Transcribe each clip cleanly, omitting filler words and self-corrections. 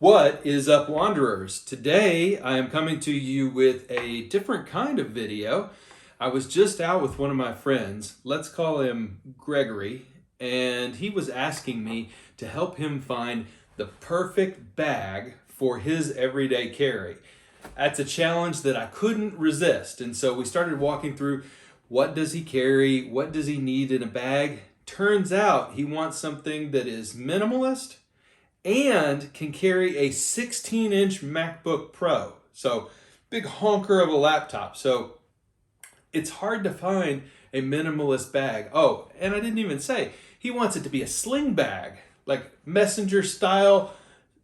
What is up, Wanderers? Today I am coming to you with a different kind of video. I was just out with one of my friends, let's call him Gregory, and he was asking me to help him find the perfect bag for his everyday carry. That's a challenge that I couldn't resist, and so we started walking through what does he carry, what does he need in a bag. Turns out he wants something that is minimalist and can carry a 16-inch MacBook Pro. So big honker of a laptop. So it's hard to find a minimalist bag. Oh, and I didn't even say, he wants it to be a sling bag, like messenger style,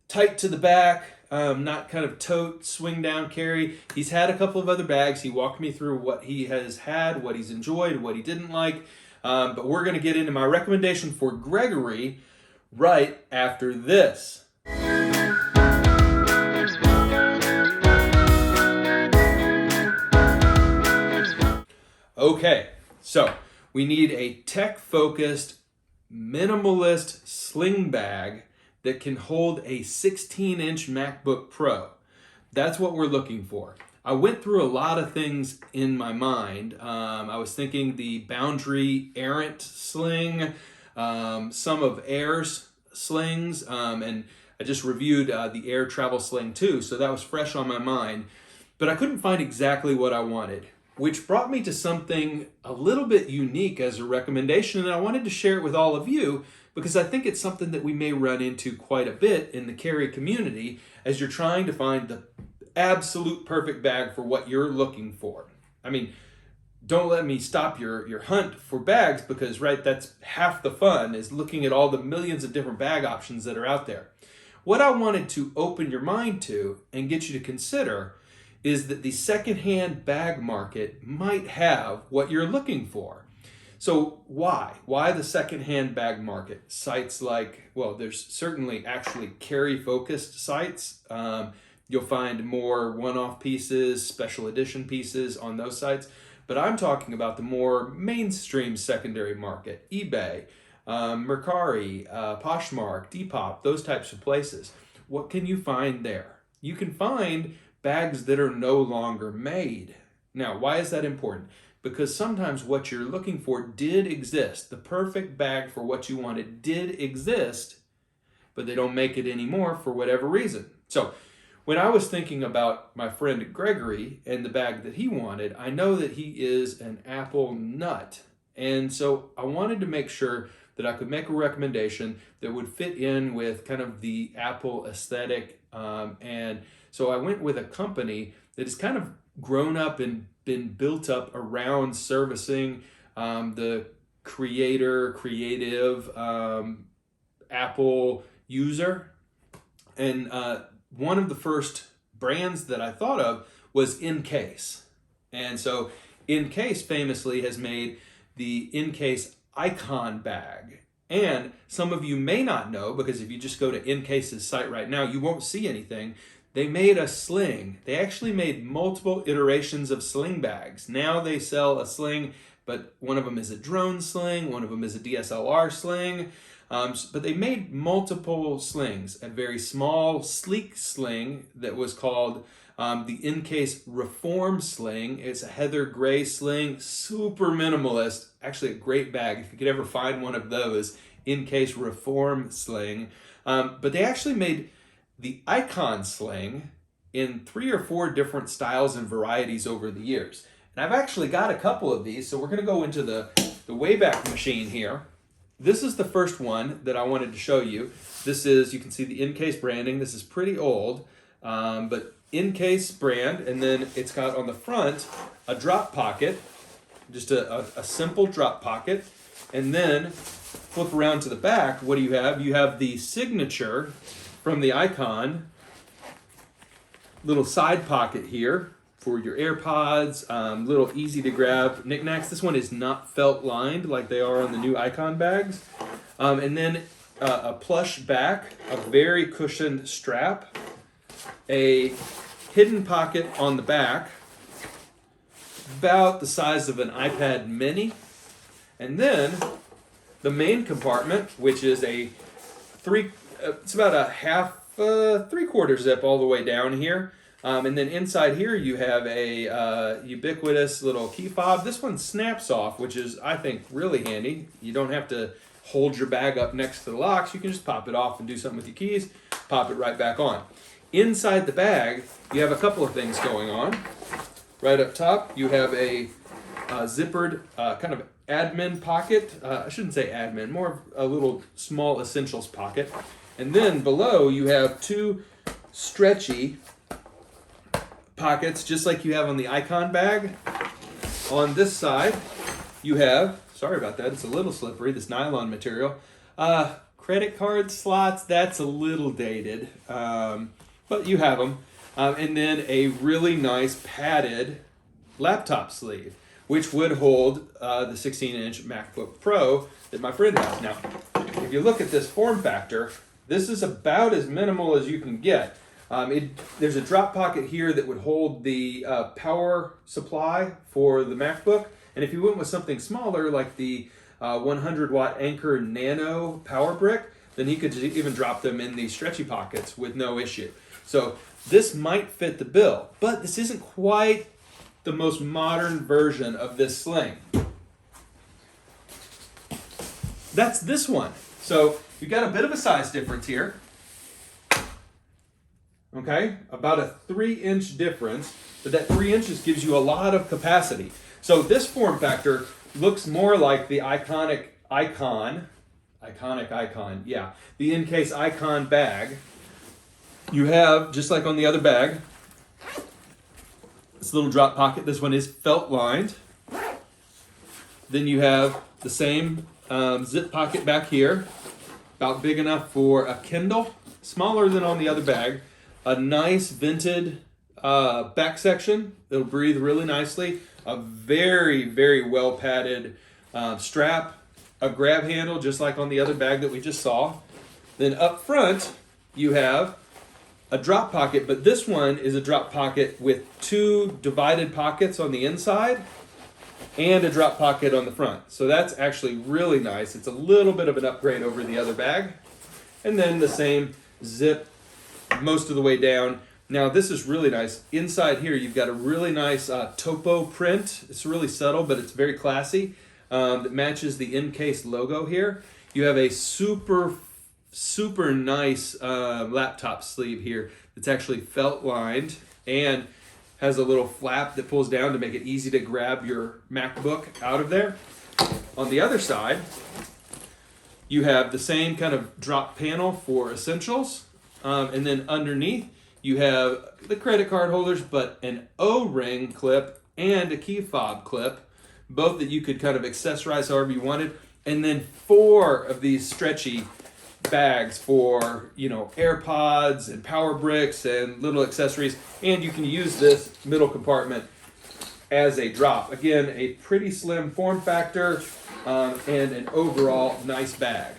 tight to the back, not kind of tote, swing down, carry. He's had a couple of other bags. He walked me through what he has had, what he's enjoyed, what he didn't like. But we're going to get into my recommendation for Gregory right after this. Okay, so we need a tech-focused, minimalist sling bag that can hold a 16-inch MacBook Pro. That's what we're looking for. I went through a lot of things in my mind. I was thinking the Boundary Errant sling, some of Air's slings, and I just reviewed the Air Travel Sling too, so that was fresh on my mind. But I couldn't find exactly what I wanted, which brought me to something a little bit unique as a recommendation, and I wanted to share it with all of you because I think it's something that we may run into quite a bit in the carry community as you're trying to find the absolute perfect bag for what you're looking for. I mean, don't let me stop your hunt for bags because, right, that's half the fun is looking at all the millions of different bag options that are out there. What I wanted to open your mind to and get you to consider is that the secondhand bag market might have what you're looking for. So why? Why the secondhand bag market? Sites like, well, there's certainly actually carry-focused sites. You'll find more one-off pieces, special edition pieces on those sites. But I'm talking about the more mainstream secondary market, eBay, Mercari, Poshmark, Depop, those types of places. What can you find there? You can find bags that are no longer made. Now, why is that important? Because sometimes what you're looking for did exist. The perfect bag for what you wanted did exist, but they don't make it anymore for whatever reason. So when I was thinking about my friend Gregory and the bag that he wanted, I know that he is an Apple nut. And so I wanted to make sure that I could make a recommendation that would fit in with kind of the Apple aesthetic. And so I went with a company that has kind of grown up and been built up around servicing the creative Apple user. And one of the first brands that I thought of was InCase. And so InCase famously has made the InCase Icon bag. And some of you may not know, because if you just go to InCase's site right now, you won't see anything. They made a sling. They actually made multiple iterations of sling bags. Now they sell a sling, but one of them is a drone sling, one of them is a DSLR sling. But they made multiple slings, a very small, sleek sling that was called the InCase Reform Sling. It's a heather gray sling, super minimalist, actually a great bag. If you could ever find one of those, InCase Reform Sling. But they actually made the Icon Sling in 3 or 4 different styles and varieties over the years. And I've actually got a couple of these, so we're going to go into the Wayback Machine here. This is the first one that I wanted to show you. This is, you can see the InCase branding. This is pretty old, but InCase brand, and then it's got on the front a drop pocket, just a simple drop pocket. And then flip around to the back, what do you have? You have the signature from the Icon, little side pocket here for your AirPods, little easy to grab knickknacks. This one is not felt lined like they are on the new Icon bags. And then a plush back, a very cushioned strap, a hidden pocket on the back, about the size of an iPad mini. And then the main compartment, which is it's about a half 3/4 zip all the way down here. And then inside here you have a ubiquitous little key fob. This one snaps off, which is, I think, really handy. You don't have to hold your bag up next to the locks. You can just pop it off and do something with your keys, pop it right back on. Inside the bag, you have a couple of things going on. Right up top, you have a zippered kind of admin pocket. I shouldn't say admin, more of a little small essentials pocket. And then below, you have two stretchy pockets, just like you have on the Icon bag. On this side, you have, sorry about that, it's a little slippery, this nylon material. Credit card slots, that's a little dated, but you have them. And then a really nice padded laptop sleeve, which would hold the 16-inch MacBook Pro that my friend has. Now, if you look at this form factor, this is about as minimal as you can get. There's a drop pocket here that would hold the power supply for the MacBook. And if you went with something smaller, like the 100-watt Anker Nano power brick, then he could even drop them in these stretchy pockets with no issue. So this might fit the bill, but this isn't quite the most modern version of this sling. That's this one. So you've got a bit of a size difference here. Okay, about a 3-inch difference, but that 3 inches gives you a lot of capacity. So this form factor looks more like the iconic icon, yeah, the InCase Icon bag. You have, just like on the other bag, this little drop pocket. This one is felt lined. Then you have the same zip pocket back here, about big enough for a Kindle, smaller than on the other bag. A nice vented back section that'll breathe really nicely. A very, very well padded strap. A grab handle, just like on the other bag that we just saw. Then up front, you have a drop pocket, but this one is a drop pocket with two divided pockets on the inside and a drop pocket on the front. So that's actually really nice. It's a little bit of an upgrade over the other bag. And then the same zip most of the way down. Now this is really nice. Inside here you've got a really nice topo print. It's really subtle, but it's very classy. That matches the InCase logo here. You have a super nice laptop sleeve here that's actually felt lined and has a little flap that pulls down to make it easy to grab your MacBook out of there. On the other side, you have the same kind of drop panel for essentials. And then underneath, you have the credit card holders, but an O-ring clip and a key fob clip, both that you could kind of accessorize however you wanted. And then 4 of these stretchy bags for, you know, AirPods and power bricks and little accessories. And you can use this middle compartment as a drop. Again, a pretty slim form factor and an overall nice bag.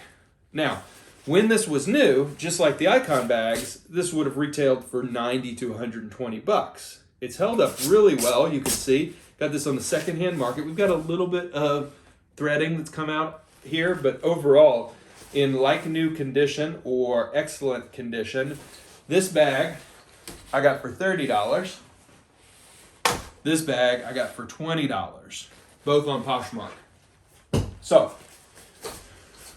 Now, when this was new, just like the Icon bags, this would have retailed for $90 to $120. It's held up really well, you can see. Got this on the secondhand market. We've got a little bit of threading that's come out here, but overall, in like new condition or excellent condition, this bag I got for $30. This bag I got for $20, both on Poshmark. So,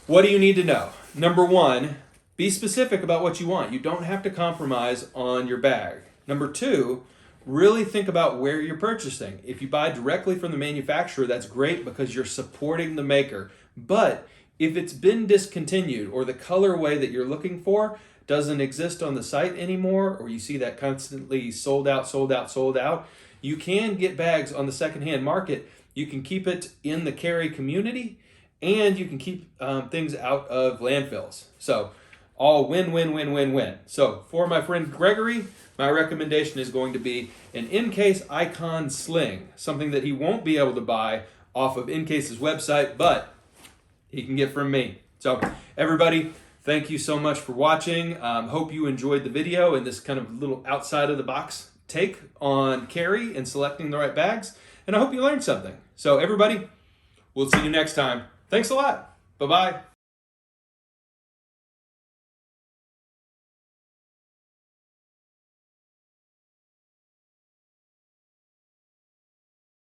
what do you need to know? Number 1, be specific about what you want. You don't have to compromise on your bag. Number 2, really think about where you're purchasing. If you buy directly from the manufacturer, that's great because you're supporting the maker. But if it's been discontinued or the colorway that you're looking for doesn't exist on the site anymore, or you see that constantly sold out, you can get bags on the secondhand market. You can keep it in the carry community, and you can keep things out of landfills. So all win. So for my friend Gregory, my recommendation is going to be an InCase Icon Sling, something that he won't be able to buy off of InCase's website, but he can get from me. So everybody, thank you so much for watching. Hope you enjoyed the video and this kind of little outside of the box take on carry and selecting the right bags. And I hope you learned something. So everybody, we'll see you next time. Thanks a lot. Bye-bye.